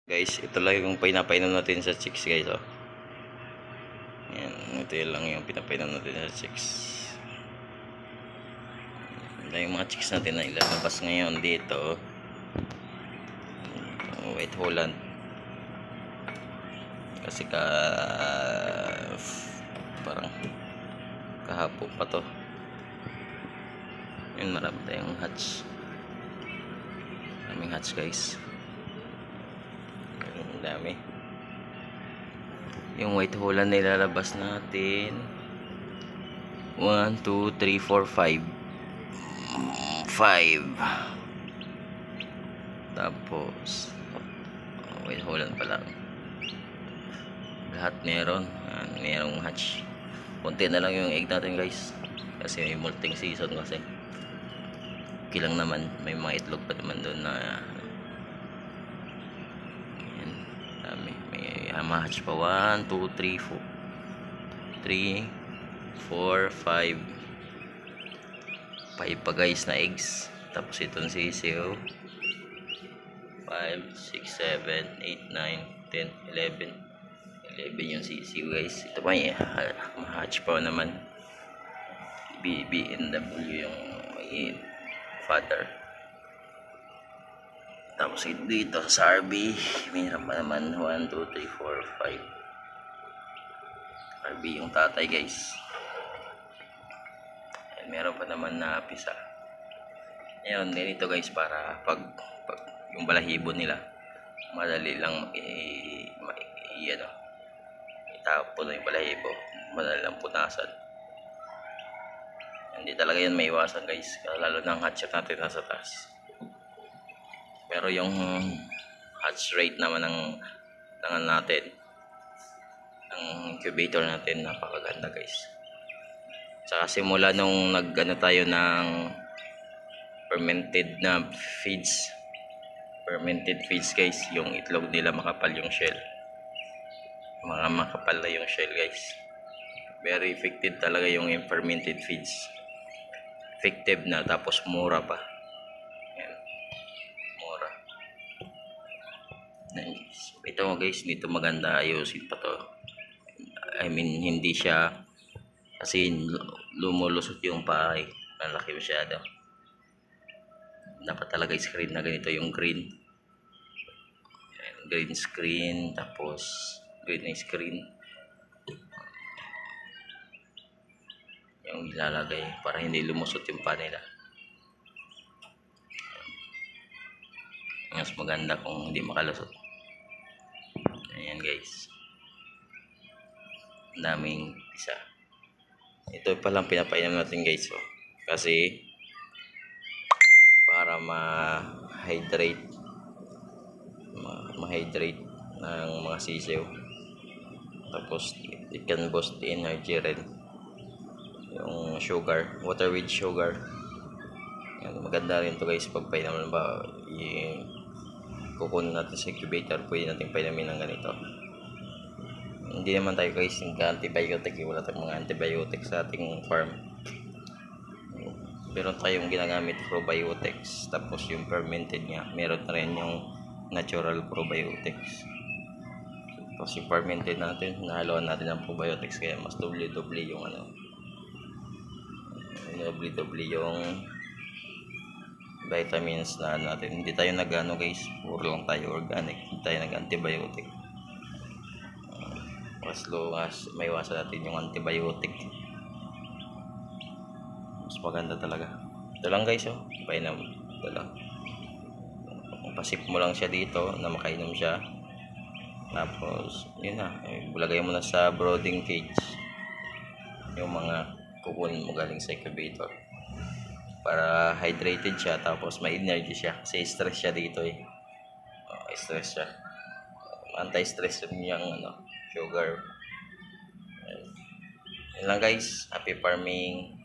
Guys, ito lang yung pinapainom natin sa chicks guys, oh. Yan, ito lang yung pinapainom natin sa chicks. Ito yung mga chicks natin na ilalabas ngayon dito. White Holland. Kasi parang kahapon pa to. Yan, marami tayong hatch. Maraming hatch guys. Ang dami. Yung White Holland na ilalabas natin 1, 2, 3, 4, 5 tapos White Holland pa lang lahat meron. Merong hatch, konti na lang yung egg natin guys kasi may molting season kasi okay lang naman, may mga itlog pa naman doon na yan, dami. May hatch pa 1, 2, 3, 4 5 pa guys na eggs. Tapos itong sisiyo 5, 6, 7, 8, 9, 10, 11 yung sisiyo guys. Ito pa yung hatch pa naman, BBNW yung may father. Tapos dito sa RB mayroon pa naman 1, 2, 3, 4, 5 RB yung tatay guys. Meron pa naman na pisa. Ngayon ganito guys, para pag yung balahibo nila madali lang itapon na yung balahibo, madali lang punasan. Hindi talaga yan maiwasan guys, lalo na ang hatch natin nasa taas. Pero yung hatch rate naman ng natin, ng incubator natin, napakaganda guys. Saka simula nung tayo ng fermented feeds guys, yung itlog nila makapal yung shell, makapal na yung shell guys. Very effective talaga yung fermented feeds, effective na, tapos mura pa. Yan, mura. Ito guys, dito maganda ayusin pa to. I mean, hindi siya kasi lumulusot yung pahay, malaki masyado. Dapat talaga screen na ganito, yung green screen, tapos green na screen yung ilalagay para hindi lumusot yung pahay nila. Mas maganda kung hindi makalusot. Ayan guys, ang daming isa. Ito pa lang pinapainom natin guys, oh. Kasi para ma-hydrate ng mga sisiw. Tapos it can boost the energy rin, yung sugar, water with sugar. Yan, maganda rin to guys pag painom ba kukunin natin sa incubator, pwede natin painamin ng ganito. Hindi naman tayo guys nagka-antibiotic, wala tayong mga antibiotics sa ating farm. Meron tayong ginagamit probiotics, tapos yung fermented nga meron na rin yung natural probiotics. Tapos yung fermented natin, nahaluan natin ng probiotics, kaya mas doble yung doble yung vitamins na natin. Hindi tayo nag-ano guys, puro lang tayo organic, hindi tayo nag-antibiotic. As low as may iwasan natin yung antibiotic, mas maganda talaga. Ito lang guys, oh, painom. Ito lang, pasip mo lang siya dito na makainom siya. Tapos yun na, ilagay mo na sa brooding cage yung mga kukunin mo galing sa incubator para hydrated siya, tapos may energy siya kasi stress siya dito eh. Stress siya, anti-stress yung sugar. Yun lang guys, happy farming.